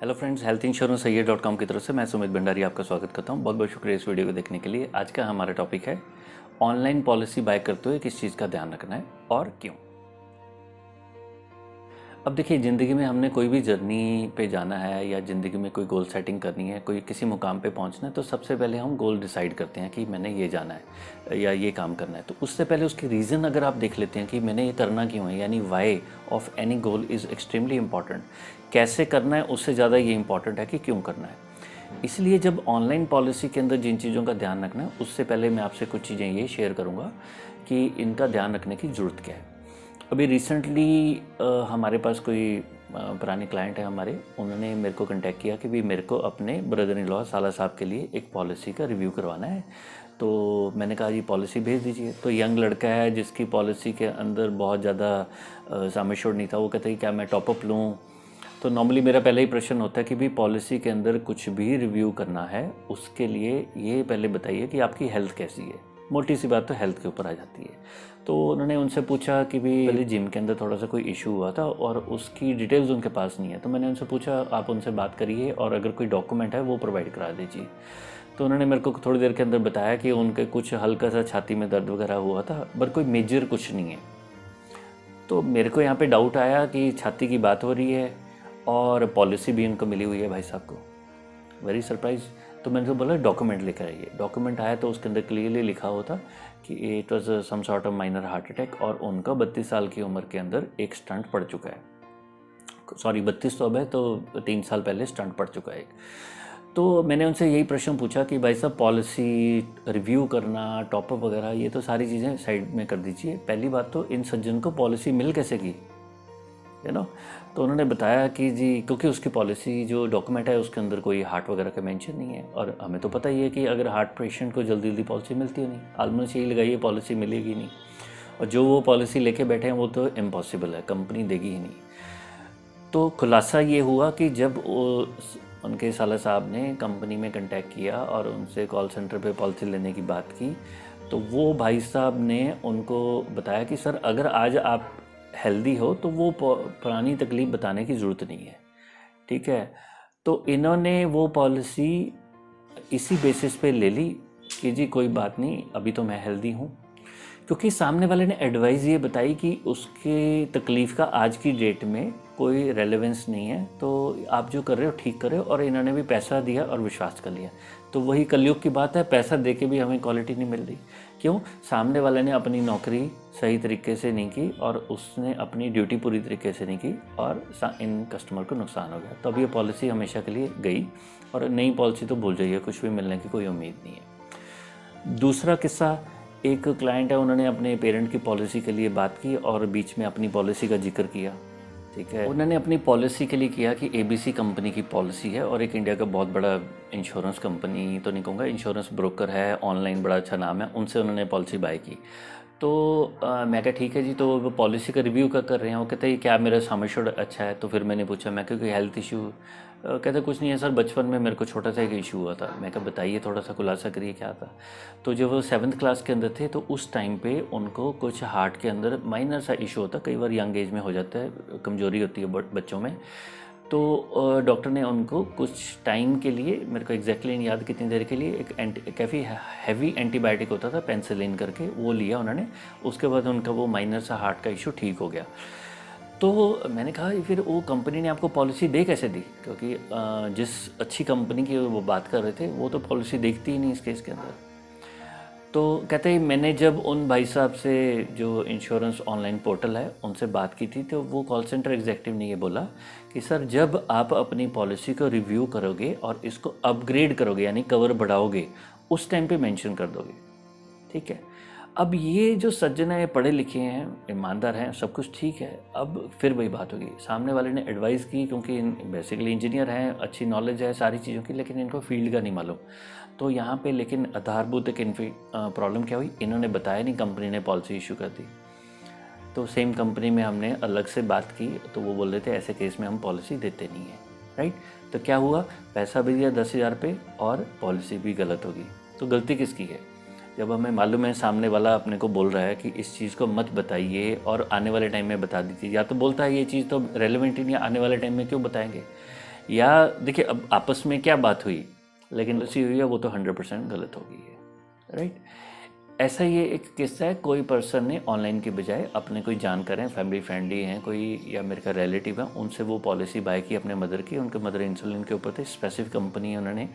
Hello friends, health insurance सही dot com की तरफ से मैं सुमित भंडारी आपका स्वागत करता हूं। बहुत बहुत शुक्रिया इस वीडियो को देखने के लिए। आज का हमारा टॉपिक है ऑनलाइन पॉलिसी बाय करते हुए किस चीज़ का ध्यान रखना है और क्यों। अब देखिए, ज़िंदगी में हमने कोई भी जर्नी पे जाना है या ज़िंदगी में कोई गोल सेटिंग करनी है, कोई किसी मुकाम पे पहुंचना है, तो सबसे पहले हम गोल डिसाइड करते हैं कि मैंने ये जाना है या ये काम करना है। तो उससे पहले उसकी रीज़न अगर आप देख लेते हैं कि मैंने ये करना क्यों है, यानी why of any goal is extremely important. कैसे करना है उससे ज़्यादा ये इंपॉर्टेंट है कि क्यों करना है। इसलिए जब ऑनलाइन पॉलिसी के अंदर जिन चीज़ों का ध्यान रखना है, उससे पहले मैं आपसे कुछ चीज़ें ये शेयर करूँगा कि इनका ध्यान रखने की ज़रूरत क्या है। अभी रिसेंटली हमारे पास कोई पुराने क्लाइंट है हमारे, उन्होंने मेरे को कांटेक्ट किया कि भी मेरे को अपने ब्रदर इन लॉ साला साहब के लिए एक पॉलिसी का रिव्यू करवाना है। तो मैंने कहा जी पॉलिसी भेज दीजिए। तो यंग लड़का है जिसकी पॉलिसी के अंदर बहुत ज़्यादा सम एश्योर्ड नहीं था। वो कहते हैं क्या मैं टॉपअप लूँ। तो नॉर्मली मेरा पहले ही प्रश्न होता है कि भी पॉलिसी के अंदर कुछ भी रिव्यू करना है उसके लिए ये पहले बताइए कि आपकी हेल्थ कैसी है। मोटी सी बात तो हेल्थ के ऊपर आ जाती है। तो उन्होंने उनसे पूछा कि भी पहले जिम के अंदर थोड़ा सा कोई इशू हुआ था और उसकी डिटेल्स उनके पास नहीं है। तो मैंने उनसे पूछा आप उनसे बात करिए और अगर कोई डॉक्यूमेंट है वो प्रोवाइड करा दीजिए। तो उन्होंने मेरे को थोड़ी देर के अंदर बताया कि उनके कुछ हल्का सा छाती में दर्द वगैरह हुआ था, बट कोई मेजर कुछ नहीं है। तो मेरे को यहाँ पे डाउट आया कि छाती की बात हो रही है और पॉलिसी भी उनको मिली हुई है भाई साहब को। Very surprise. तो मैंने तो बोला डॉक्यूमेंट लेकर आइए। डॉक्यूमेंट आया तो उसके अंदर क्लियरली लिखा होता कि it was some sort of minor heart attack और उनका 32 साल की उम्र के अंदर एक स्टंट पड़ चुका है। सॉरी 32 तो अब है, तो 3 साल पहले स्टंट पड़ चुका है। तो मैंने उनसे यही प्रश्न पूछा कि भाई साहब पॉलिसी रिव्यू करना, टॉपअप वगैरह, ये तो सारी चीज़ें साइड में कर दीजिए। पहली बात तो इन सज्जन को पॉलिसी मिल कैसे की, तो उन्होंने बताया कि जी क्योंकि उसकी पॉलिसी जो डॉक्यूमेंट है उसके अंदर कोई हार्ट वगैरह का मेंशन नहीं है। और हमें तो पता ही है कि अगर हार्ट पेशेंट को जल्दी जल्दी पॉलिसी मिलती है नहीं, ऑलमोस्ट यही लगाइए पॉलिसी मिलेगी नहीं। और जो वो पॉलिसी लेके बैठे हैं वो तो इम्पॉसिबल है, कंपनी देगी ही नहीं। तो खुलासा ये हुआ कि जब उनके साला साहब ने कंपनी में कांटेक्ट किया और उनसे कॉल सेंटर पे पॉलिसी लेने की बात की, तो वो भाई साहब ने उनको बताया कि सर अगर आज आप हेल्दी हो तो वो पुरानी तकलीफ़ बताने की ज़रूरत नहीं है, ठीक है। तो इन्होंने वो पॉलिसी इसी बेसिस पे ले ली कि जी कोई बात नहीं, अभी तो मैं हेल्दी हूँ। क्योंकि सामने वाले ने एडवाइस ये बताई कि उसके तकलीफ़ का आज की डेट में कोई रेलेवेंस नहीं है, तो आप जो कर रहे हो ठीक कर रहे हो। और इन्होंने भी पैसा दिया और विश्वास कर लिया। तो वही कलयुग की बात है, पैसा दे के भी हमें क्वालिटी नहीं मिल रही। क्यों? सामने वाले ने अपनी नौकरी सही तरीके से नहीं की और उसने अपनी ड्यूटी पूरी तरीके से नहीं की और इन कस्टमर को नुकसान हो गया। तो अब ये पॉलिसी हमेशा के लिए गई और नई पॉलिसी तो भूल जाइए, कुछ भी मिलने की कोई उम्मीद नहीं है। दूसरा किस्सा, एक क्लाइंट है, उन्होंने अपने पेरेंट की पॉलिसी के लिए बात की और बीच में अपनी पॉलिसी का जिक्र किया, ठीक है। उन्होंने अपनी पॉलिसी के लिए किया कि एबीसी कंपनी की पॉलिसी है और एक इंडिया का बहुत बड़ा इंश्योरेंस कंपनी तो नहीं कहूँगा, इंश्योरेंस ब्रोकर है, ऑनलाइन बड़ा अच्छा नाम है, उनसे उन्होंने पॉलिसी बाय की। तो मैं कहा ठीक है जी, तो वो पॉलिसी का रिव्यू का कर रहे हैं। वो कहते हैं क्या मेरा सम एश्योर्ड अच्छा है। तो फिर मैंने पूछा, मैं क्योंकि हेल्थ इशू, कहते कुछ नहीं है सर, बचपन में मेरे को छोटा सा एक इशू हुआ था। मैं कहा बताइए, थोड़ा सा खुलासा करिए क्या था। तो जब वो 7th क्लास के अंदर थे तो उस टाइम पे उनको कुछ हार्ट के अंदर माइनर सा इशू होता, कई बार यंग एज में हो जाता है, कमजोरी होती है बच्चों में। तो डॉक्टर ने उनको कुछ टाइम के लिए, मेरे को एग्जैक्टली नहीं याद कितनी देर के लिए, एक काफ़ी हैवी एंटीबायोटिक होता था पेंसिलिन करके, वो लिया उन्होंने। उसके बाद उनका वो माइनर सा हार्ट का इशू ठीक हो गया। तो मैंने कहा फिर वो कंपनी ने आपको पॉलिसी दे कैसे दी, क्योंकि जिस अच्छी कंपनी की वो बात कर रहे थे वो तो पॉलिसी देखती ही नहीं इस केस के अंदर। तो कहते हैं मैंने जब उन भाई साहब से, जो इंश्योरेंस ऑनलाइन पोर्टल है, उनसे बात की थी, तो वो कॉल सेंटर एग्जेक्टिव ने ये बोला कि सर जब आप अपनी पॉलिसी को रिव्यू करोगे और इसको अपग्रेड करोगे यानी कवर बढ़ाओगे, उस टाइम पे मेंशन कर दोगे, ठीक है। अब ये जो सज्जन है, पढ़े लिखे हैं, ईमानदार हैं, सब कुछ ठीक है। अब फिर वही बात होगी, सामने वाले ने एडवाइस की, क्योंकि बेसिकली इंजीनियर हैं, अच्छी नॉलेज है सारी चीज़ों की, लेकिन इनको फील्ड का नहीं मालूम। तो यहाँ पे लेकिन आधारभूत एक प्रॉब्लम क्या हुई, इन्होंने बताया नहीं, कंपनी ने पॉलिसी इशू कर दी। तो सेम कंपनी में हमने अलग से बात की, तो वो बोल रहे थे ऐसे केस में हम पॉलिसी देते नहीं हैं, राइट। तो क्या हुआ, पैसा भी दिया 10,000 पे और पॉलिसी भी गलत होगी। तो गलती किसकी है? जब हमें मालूम है सामने वाला अपने को बोल रहा है कि इस चीज़ को मत बताइए और आने वाले टाइम में बता दीजिए, या तो बोलता है ये चीज़ तो रेलेवेंट ही नहीं, आने वाले टाइम में क्यों बताएंगे। या देखिए अब आपस में क्या बात हुई, लेकिन उसी हुई है वो तो 100% गलत हो गई है, राइट। ऐसा ये एक किस्सा है, कोई पर्सन ने ऑनलाइन के बजाय अपने कोई जानकार हैं, फैमिली फ्रेंड ही हैं कोई, या मेरे का रिलेटिव है, उनसे वो पॉलिसी बाय की अपने मदर की। उनके मदर इंसुलिन के ऊपर थे, स्पेसिफिक कंपनी उन्होंने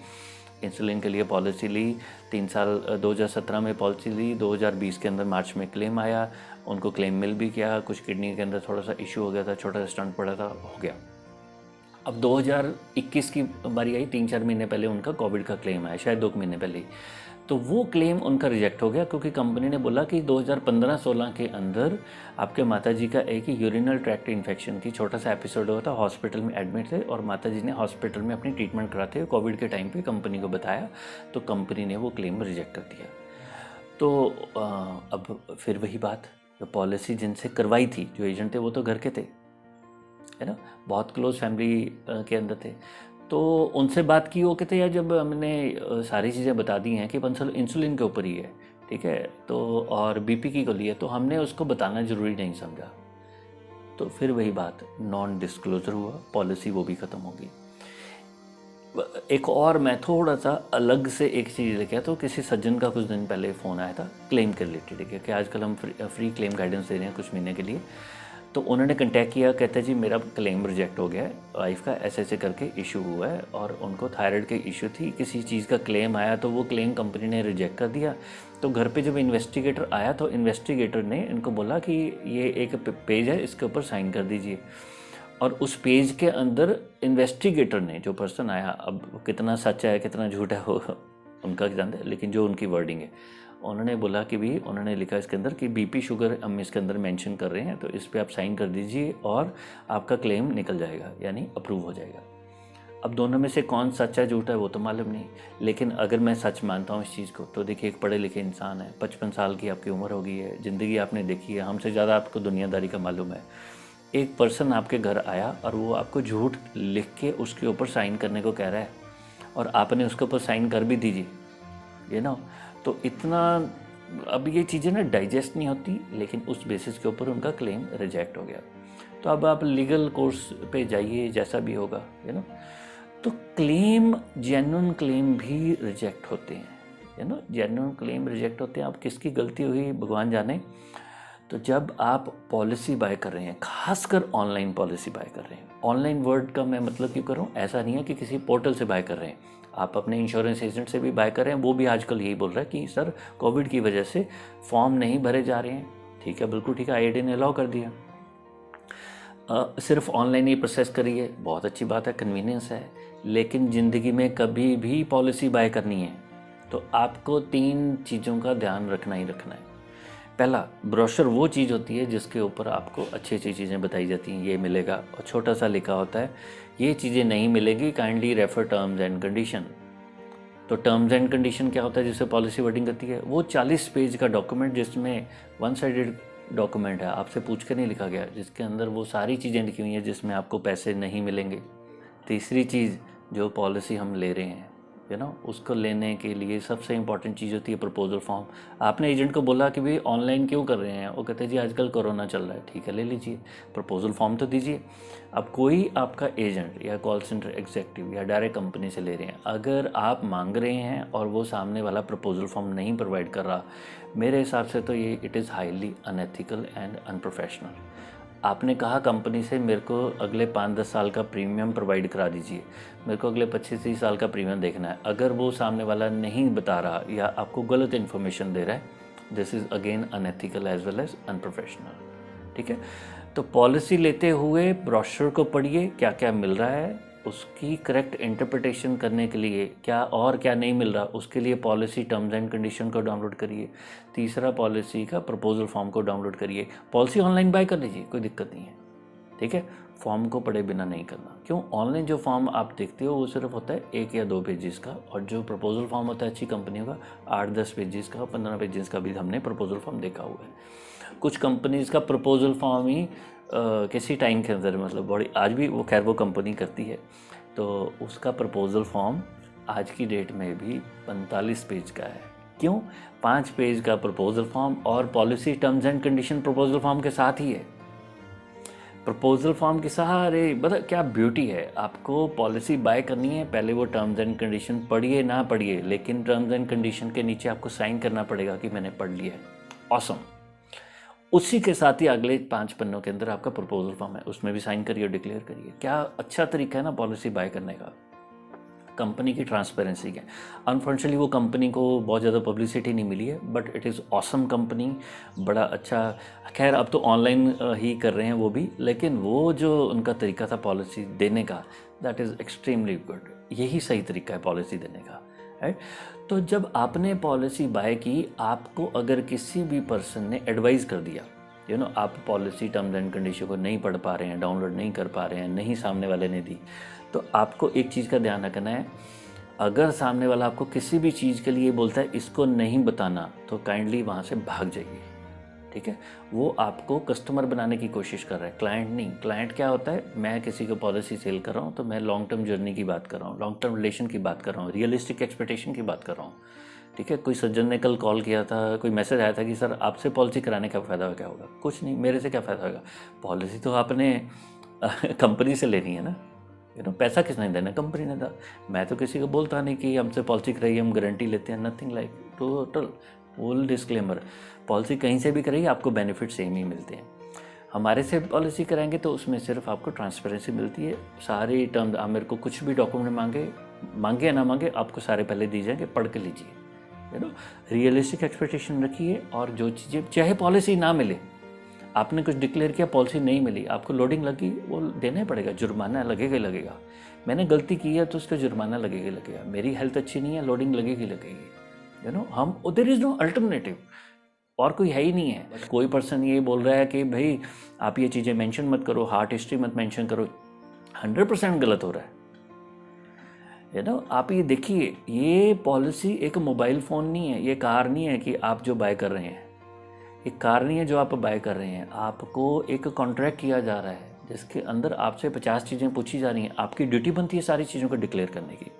इंसुलिन के लिए पॉलिसी ली। 3 साल 2017 में पॉलिसी ली, 2020 के अंदर मार्च में क्लेम आया, उनको क्लेम मिल भी गया। कुछ किडनी के अंदर थोड़ा सा इशू हो गया था, छोटा सा स्टंट पड़ा था, हो गया। अब 2021 की बारी आई, 3-4 महीने पहले उनका कोविड का क्लेम आया, शायद 2 महीने पहले ही। तो वो क्लेम उनका रिजेक्ट हो गया, क्योंकि कंपनी ने बोला कि 2015-16 के अंदर आपके माताजी का एक यूरिनल ट्रैक्ट इन्फेक्शन की छोटा सा एपिसोड हुआ था, हॉस्पिटल में एडमिट थे और माताजी ने हॉस्पिटल में अपनी ट्रीटमेंट कराते हुए कोविड के टाइम पे कंपनी को बताया, तो कंपनी ने वो क्लेम रिजेक्ट कर दिया। तो अब फिर वही बात, जो पॉलिसी जिनसे करवाई थी, जो एजेंट थे वो तो घर के थे, है ना, बहुत क्लोज फैमिली के अंदर थे। तो उनसे बात की, वो कहते यार जब हमने सारी चीज़ें बता दी हैं कि इंसुलिन के ऊपर ही है, ठीक है, तो और बीपी की गोली है, तो हमने उसको बताना ज़रूरी नहीं समझा। तो फिर वही बात, नॉन डिस्क्लोजर हुआ, पॉलिसी वो भी ख़त्म होगी। एक और मैं थोड़ा सा अलग से एक चीज़ लेके आया, तो किसी सज्जन का कुछ दिन पहले फ़ोन आया था क्लेम के रिलेटेड, कि आजकल हम फ्री क्लेम गाइडेंस दे रहे हैं कुछ महीने के लिए। तो उन्होंने कांटेक्ट किया, कहते जी मेरा क्लेम रिजेक्ट हो गया है, वाइफ का ऐसे करके इशू हुआ है, और उनको थायराइड की इशू थी, किसी चीज़ का क्लेम आया तो वो क्लेम कंपनी ने रिजेक्ट कर दिया। तो घर पे जब इन्वेस्टिगेटर आया तो इन्वेस्टिगेटर ने इनको बोला कि ये एक पेज है, इसके ऊपर साइन कर दीजिए। और उस पेज के अंदर इन्वेस्टिगेटर ने, जो पर्सन आया, अब कितना सच है कितना झूठ है वो उनका जानते हैं, लेकिन जो उनकी वर्डिंग है, उन्होंने बोला कि भी उन्होंने लिखा इसके अंदर कि बीपी शुगर हम इसके अंदर मेंशन कर रहे हैं, तो इस पर आप साइन कर दीजिए और आपका क्लेम निकल जाएगा, यानी अप्रूव हो जाएगा। अब दोनों में से कौन सच है झूठ है वो तो मालूम नहीं, लेकिन अगर मैं सच मानता हूँ इस चीज़ को, तो देखिए एक पढ़े लिखे इंसान है, 55 साल की आपकी उम्र हो गई है, ज़िंदगी आपने देखी है, हमसे ज़्यादा आपको दुनियादारी का मालूम है। एक पर्सन आपके घर आया और वो आपको झूठ लिख के उसके ऊपर साइन करने को कह रहा है, और आपने उसके ऊपर साइन कर भी दीजिए, ये ना, तो इतना अब ये चीज़ें ना डाइजेस्ट नहीं होती, लेकिन उस बेसिस के ऊपर उनका क्लेम रिजेक्ट हो गया। तो अब आप लीगल कोर्स पे जाइए, जैसा भी होगा, यू नो। तो क्लेम, जेन्युइन क्लेम भी रिजेक्ट होते हैं, you know, genuine claim reject होते हैं। अब किसकी गलती हुई भगवान जाने। तो जब आप पॉलिसी बाय कर रहे हैं, खासकर ऑनलाइन पॉलिसी बाय कर रहे हैं, ऑनलाइन वर्ड का मैं मतलब क्यों कर रहा हूँ, ऐसा नहीं है कि किसी पोर्टल से बाय कर रहे हैं, आप अपने इंश्योरेंस एजेंट से भी बाय कर रहे हैं, वो भी आजकल यही बोल रहा है कि सर कोविड की वजह से फॉर्म नहीं भरे जा रहे हैं। ठीक है, बिल्कुल ठीक है, IRDAI ने अलाउ कर दिया, सिर्फ ऑनलाइन ही प्रोसेस करिए, बहुत अच्छी बात है, कन्वीनियंस है। लेकिन ज़िंदगी में कभी भी पॉलिसी बाय करनी है तो आपको 3 चीज़ों का ध्यान रखना ही रखना है। पहला, ब्रोशर वो चीज़ होती है जिसके ऊपर आपको अच्छी अच्छी चीज़ें बताई जाती हैं, ये मिलेगा, और छोटा सा लिखा होता है ये चीज़ें नहीं मिलेगी, kindly refer terms and condition. तो टर्म्स एंड कंडीशन क्या होता है, जिससे पॉलिसी वर्डिंग करती है, वो 40 पेज का डॉक्यूमेंट जिसमें वन साइडेड डॉक्यूमेंट है, आपसे पूछ के नहीं लिखा गया, जिसके अंदर वो सारी चीज़ें लिखी हुई हैं जिसमें आपको पैसे नहीं मिलेंगे। तीसरी चीज़, जो पॉलिसी हम ले रहे हैं, यू नो, उसको लेने के लिए सबसे इंपॉर्टेंट चीज़ होती है प्रपोजल फॉर्म। आपने एजेंट को बोला कि भाई ऑनलाइन क्यों कर रहे हैं, वो कहते हैं जी आजकल कोरोना चल रहा है, ठीक है ले लीजिए, प्रपोजल फॉर्म तो दीजिए। अब कोई आपका एजेंट या कॉल सेंटर एग्जीक्यूटिव या डायरेक्ट कंपनी से ले रहे हैं, अगर आप मांग रहे हैं और वो सामने वाला प्रपोजल फॉर्म नहीं प्रोवाइड कर रहा, मेरे हिसाब से तो ये it is highly unethical and unprofessional. आपने कहा कंपनी से मेरे को अगले 5-10 साल का प्रीमियम प्रोवाइड करा दीजिए, मेरे को अगले 25-30 साल का प्रीमियम देखना है, अगर वो सामने वाला नहीं बता रहा या आपको गलत इन्फॉर्मेशन दे रहा है, this is again unethical as well as unprofessional. ठीक है, तो पॉलिसी लेते हुए ब्रोशर को पढ़िए, क्या क्या मिल रहा है, उसकी करेक्ट इंटरप्रिटेशन करने के लिए क्या और क्या नहीं मिल रहा, उसके लिए पॉलिसी टर्म्स एंड कंडीशन को डाउनलोड करिए। तीसरा, पॉलिसी का प्रपोजल फॉर्म को डाउनलोड करिए। पॉलिसी ऑनलाइन बाय कर लीजिए, कोई दिक्कत नहीं है, ठीक है, फॉर्म को पढ़े बिना नहीं करना। क्यों, ऑनलाइन जो फॉर्म आप देखते हो वो सिर्फ होता है 1 या 2 पेजेस का, और जो प्रपोजल फॉर्म होता है अच्छी कंपनियों का 8-10 पेजेस का, 15 पेजेस का भी हमने प्रपोजल फॉर्म देखा हुआ है। कुछ कंपनीज का प्रपोजल फॉर्म ही किसी टाइम के अंदर, मतलब बड़ी, आज भी वो खैर वो कंपनी करती है, तो उसका प्रपोजल फॉर्म आज की डेट में भी 45 पेज का है। क्यों, 5 पेज का प्रपोजल फॉर्म और policy terms and condition proposal form के साथ ही है। प्रपोजल फॉर्म की सारे मतलब क्या ब्यूटी है। आपको पॉलिसी बाय करनी है, पहले वो टर्म्स एंड कंडीशन पढ़िए ना पढ़िए, लेकिन टर्म्स एंड कंडीशन के नीचे आपको साइन करना पड़ेगा कि मैंने पढ़ लिया है। ऑसम। उसी के साथ ही अगले 5 पन्नों के अंदर आपका प्रपोजल फॉर्म है, उसमें भी साइन करिए, डिक्लेयर करिए। क्या अच्छा तरीका है ना पॉलिसी बाय करने का, कंपनी की ट्रांसपेरेंसी है। अनफॉर्चुनेटली वो कंपनी को बहुत ज़्यादा पब्लिसिटी नहीं मिली है, but it is awesome company, बड़ा अच्छा। खैर अब तो ऑनलाइन ही कर रहे हैं वो भी, लेकिन वो जो उनका तरीका था पॉलिसी देने का, दैट इज़ एक्सट्रीमली गुड। यही सही तरीका है पॉलिसी देने का, राइट। तो जब आपने पॉलिसी बाय की, आपको अगर किसी भी पर्सन ने एडवाइस कर दिया, आप पॉलिसी टर्म्स एंड कंडीशन को नहीं पढ़ पा रहे हैं, डाउनलोड नहीं कर पा रहे हैं, नहीं सामने वाले ने दी, तो आपको एक चीज़ का ध्यान रखना है। अगर सामने वाला आपको किसी भी चीज़ के लिए बोलता है इसको नहीं बताना, तो काइंडली वहाँ से भाग जाइए, ठीक है। वो आपको कस्टमर बनाने की कोशिश कर रहा है, क्लाइंट नहीं। क्लाइंट क्या होता है, मैं किसी को पॉलिसी सेल कर रहा हूँ तो मैं लॉन्ग टर्म जर्नी की बात कर रहा हूँ, लॉन्ग टर्म रिलेशन की बात कर रहा हूँ, रियलिस्टिक एक्सपेक्टेशन की बात कर रहा हूँ, ठीक है। कोई सज्जन ने कल कॉल किया था, कोई मैसेज आया था कि सर आपसे पॉलिसी कराने का फ़ायदा क्या होगा। कुछ नहीं, मेरे से क्या फ़ायदा होगा, पॉलिसी तो आपने कंपनी से लेनी है ना, पैसा किसने देना, कंपनी ने था। मैं तो किसी को बोलता नहीं कि हमसे पॉलिसी कराइए, हम गारंटी लेते हैं, nothing like, total full disclaimer. Policy कहीं से भी कराइए, आपको बेनिफिट सेम ही मिलते हैं। हमारे से पॉलिसी कराएंगे तो उसमें सिर्फ आपको ट्रांसपेरेंसी मिलती है। सारी टर्म, आप मेरे को कुछ भी डॉक्यूमेंट मांगे या ना मांगे, आपको सारे पहले दी जाएंगे, पढ़ के लीजिए, रियलिस्टिक एक्सपेक्टेशन रखिए। और जो चीज़ें, चाहे पॉलिसी ना मिले, आपने कुछ डिक्लेयर किया, पॉलिसी नहीं मिली, आपको लोडिंग लगी, वो देना ही पड़ेगा, जुर्माना लगेगा ही लगेगा। मैंने गलती की है तो उसका जुर्माना लगेगा ही लगेगा। मेरी हेल्थ अच्छी नहीं है, लोडिंग लगेगी लगेगी, हम, देयर इज़ नो अल्टरनेटिव, और कोई है ही नहीं है। कोई पर्सन ये बोल रहा है कि भाई आप ये चीज़ें मेंशन मत करो, हार्ट हिस्ट्री मत मेंशन करो, 100% गलत हो रहा है। आप ये देखिए, ये पॉलिसी एक मोबाइल फ़ोन नहीं है, ये कार नहीं है कि आप जो बाय कर रहे हैं, एक कार नहीं है जो आप बाय कर रहे हैं। आपको एक कॉन्ट्रैक्ट किया जा रहा है जिसके अंदर आपसे 50 चीज़ें पूछी जा रही हैं, आपकी ड्यूटी बनती है सारी चीज़ों को डिक्लेयर करने की।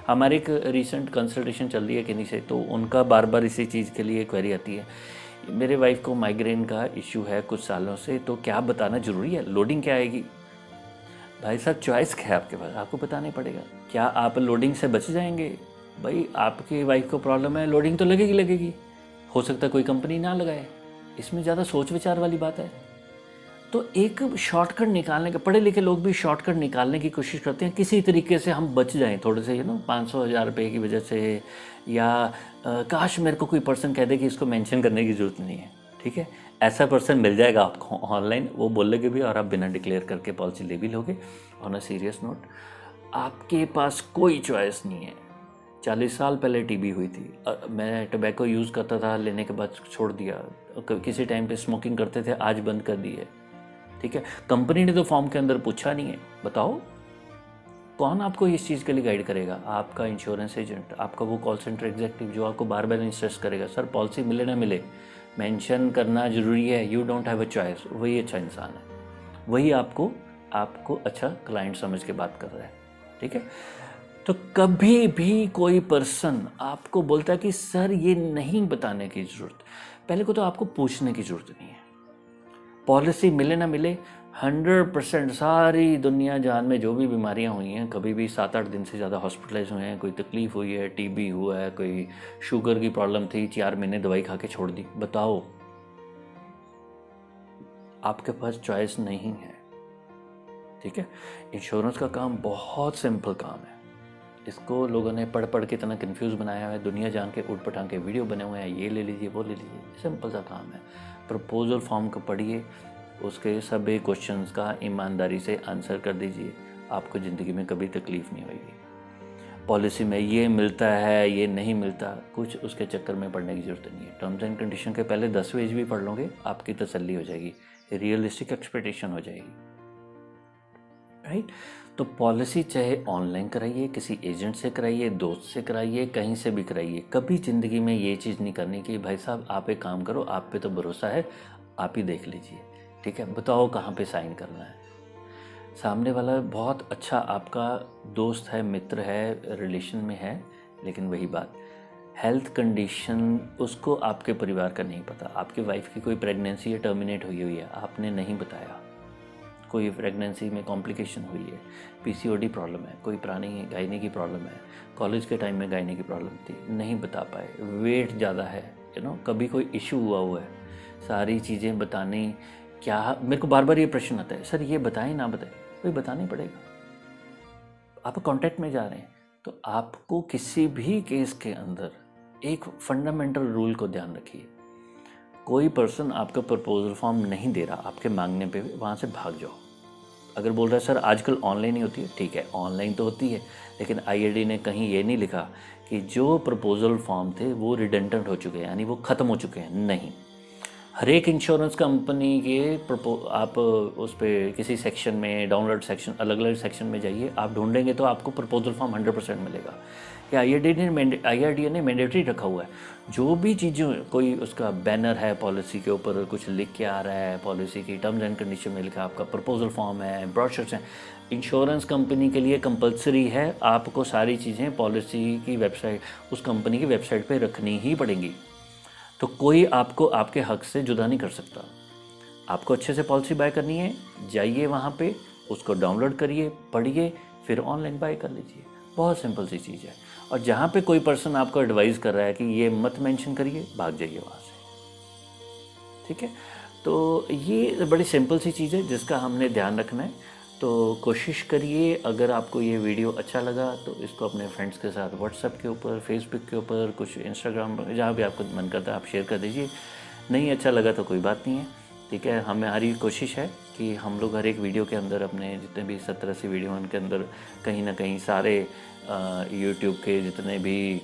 हमारे एक रिसेंट कंसल्टेशन चल रही है किन्हीं से, तो उनका बार बार इसी चीज़ के लिए क्वेरी आती है, मेरे वाइफ को माइग्रेन का इश्यू है कुछ सालों से, तो क्या बताना ज़रूरी है, लोडिंग क्या आएगी। भाई साहब, चॉइस क्या है आपके पास, आपको बताना ही पड़ेगा। क्या आप लोडिंग से बच जाएंगे? भाई आपकी वाइफ को प्रॉब्लम है, लोडिंग तो लगेगी लगेगी, हो सकता है कोई कंपनी ना लगाए, इसमें ज़्यादा सोच विचार वाली बात है। तो एक शॉर्टकट निकालने का, पढ़े लिखे लोग भी शॉर्टकट निकालने की कोशिश करते हैं, किसी तरीके से हम बच जाएं थोड़े से, 500-1000 रुपये की वजह से, या काश मेरे को कोई पर्सन कह दे कि इसको मेंशन करने की ज़रूरत नहीं है, ठीक है। ऐसा पर्सन मिल जाएगा आपको ऑनलाइन, वो बोलेंगे भी और आप बिना डिक्लेयर करके पॉलिसी ले भी लोगे। ऑन अ सीरियस नोट, आपके पास कोई चॉइस नहीं है। 40 साल पहले टीबी हुई थी, मैं टोबैको यूज़ करता था, लेने के बाद छोड़ दिया। किसी टाइम पे स्मोकिंग करते थे, आज बंद कर दी है, ठीक है। कंपनी ने तो फॉर्म के अंदर पूछा नहीं है। बताओ कौन आपको इस चीज़ के लिए गाइड करेगा? आपका इंश्योरेंस एजेंट, आपका वो कॉल सेंटर एग्जीक्यूटिव जो आपको बार बार इंस्ट्रक्ट करेगा, सर पॉलिसी मिले ना मिले मेंशन करना ज़रूरी है, you don't have a choice. वही अच्छा इंसान है, वही आपको अच्छा क्लाइंट समझ के बात कर रहा है, ठीक है। तो कभी भी कोई पर्सन आपको बोलता है कि सर ये नहीं बताने की ज़रूरत, पहले को तो आपको पूछने की ज़रूरत नहीं है। पॉलिसी मिले ना मिले, 100% सारी दुनिया जहान में जो भी बीमारियां हुई हैं, कभी भी 7-8 दिन से ज़्यादा हॉस्पिटलाइज हुए हैं, कोई तकलीफ़ हुई है, टीबी हुआ है, कोई शुगर की प्रॉब्लम थी, 4 महीने दवाई खा के छोड़ दी, बताओ आपके पास चॉइस नहीं है, ठीक है। इंश्योरेंस का काम बहुत सिंपल काम है, इसको लोगों ने पढ़ पढ़ के इतना कंफ्यूज बनाया हुआ है, दुनिया जान के उठ पटांग के वीडियो बने हुए हैं, ये ले लीजिए वो ले लीजिए, सिंपल सा काम है। प्रपोजल फॉर्म को पढ़िए, उसके सभी क्वेश्चंस का ईमानदारी से आंसर कर दीजिए, आपको ज़िंदगी में कभी तकलीफ़ नहीं होगी। पॉलिसी में ये मिलता है ये नहीं मिलता, कुछ उसके चक्कर में पढ़ने की ज़रूरत नहीं है। टर्म्स एंड कंडीशन के पहले 10 पेज भी पढ़ लोगे, आपकी तसल्ली हो जाएगी, रियलिस्टिक एक्सपेक्टेशन हो जाएगी, राइट। तो पॉलिसी चाहे ऑनलाइन कराइए, किसी एजेंट से कराइए, दोस्त से कराइए, कहीं से भी कराइए, कभी ज़िंदगी में ये चीज़ नहीं करनी कि भाई साहब आप एक काम करो, आप पे तो भरोसा है, आप ही देख लीजिए, ठीक है, बताओ कहाँ पे साइन करना है। सामने वाला बहुत अच्छा आपका दोस्त है, मित्र है, रिलेशन में है, लेकिन वही बात, हेल्थ कंडीशन उसको आपके परिवार का नहीं पता, आपकी वाइफ की कोई प्रेगनेंसी या टर्मिनेट हुई है, आपने नहीं बताया, कोई प्रेगनेंसी में कॉम्प्लिकेशन हुई है, पीसीओडी प्रॉब्लम है, कोई पुरानी गायने की प्रॉब्लम है, कॉलेज के टाइम में गायने की प्रॉब्लम थी, नहीं बता पाए, वेट ज़्यादा है, कभी कोई इशू हुआ है, सारी चीज़ें बताने। क्या मेरे को बार बार ये प्रश्न आता है, सर ये बताएं ना बताएं, भाई बताना ही पड़ेगा। आप कॉन्टैक्ट में जा रहे हैं तो आपको किसी भी केस के अंदर एक फंडामेंटल रूल को ध्यान रखिए। कोई पर्सन आपका प्रपोजल फॉर्म नहीं दे रहा, आपके मांगने पे वहाँ से भाग जाओ। अगर बोल रहा है सर आजकल ऑनलाइन ही होती है, ठीक है ऑनलाइन तो होती है, लेकिन आईआईडी ने कहीं ये नहीं लिखा कि जो प्रपोजल फॉर्म थे वो रिडेंडेंट हो चुके हैं, यानी वो ख़त्म हो चुके हैं। नहीं, हर एक इंश्योरेंस कंपनी के आप उस पर किसी सेक्शन में, डाउनलोड सेक्शन, अलग अलग सेक्शन में जाइए, आप ढूंढेंगे तो आपको प्रपोजल फॉर्म 100% मिलेगा। या आईआरडीए ने मैंडेटरी रखा हुआ है, जो भी चीज़ें, कोई उसका बैनर है पॉलिसी के ऊपर, कुछ लिख के आ रहा है, पॉलिसी की टर्म्स एंड कंडीशन में लिखा, आपका प्रपोजल फॉर्म है, ब्रोशर्स हैं, इंश्योरेंस कंपनी के लिए कंपलसरी है, आपको सारी चीज़ें पॉलिसी की वेबसाइट, उस कंपनी की वेबसाइट पर रखनी ही पड़ेंगी। तो कोई आपको आपके हक से जुदा नहीं कर सकता। आपको अच्छे से पॉलिसी बाय करनी है, जाइए वहाँ पे, उसको डाउनलोड करिए, पढ़िए, फिर ऑनलाइन बाय कर लीजिए। बहुत सिंपल सी चीज़ है। और जहाँ पे कोई पर्सन आपको एडवाइस कर रहा है कि ये मत मेंशन करिए, भाग जाइए वहाँ से। ठीक है, तो ये बड़ी सिंपल सी चीज़ है जिसका हमने ध्यान रखना है। तो कोशिश करिए, अगर आपको ये वीडियो अच्छा लगा तो इसको अपने फ्रेंड्स के साथ व्हाट्सएप के ऊपर, फेसबुक के ऊपर, कुछ इंस्टाग्राम पर, जहाँ भी आपको मन करता है आप शेयर कर दीजिए। नहीं अच्छा लगा तो कोई बात नहीं है, ठीक है। हमारी कोशिश है कि हम लोग हर एक वीडियो के अंदर, अपने जितने भी 70-80 वीडियो उनके अंदर कहीं ना कहीं सारे यूट्यूब के जितने भी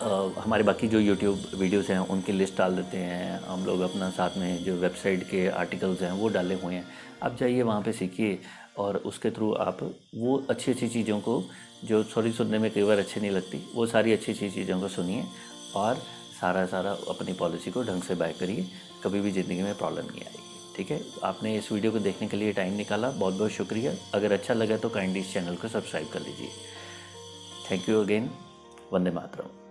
हमारे बाकी जो यूट्यूब वीडियोस हैं उनकी लिस्ट डाल देते हैं हम लोग। अपना साथ में जो वेबसाइट के आर्टिकल्स हैं वो डाले हुए हैं, आप जाइए वहाँ पे सीखिए, और उसके थ्रू आप वो अच्छी अच्छी चीज़ों को, जो सॉरी सुनने में कई बार अच्छी नहीं लगती, वो सारी अच्छी अच्छी चीज़ों को सुनिए और सारा अपनी पॉलिसी को ढंग से बाय करिए। कभी भी ज़िंदगी में प्रॉब्लम नहीं आएगी। ठीक है, आपने इस वीडियो को देखने के लिए टाइम निकाला, बहुत बहुत शुक्रिया। अगर अच्छा लगा तो काइंडली इस चैनल को सब्सक्राइब कर लीजिए। Thank you again. Vande Mataram.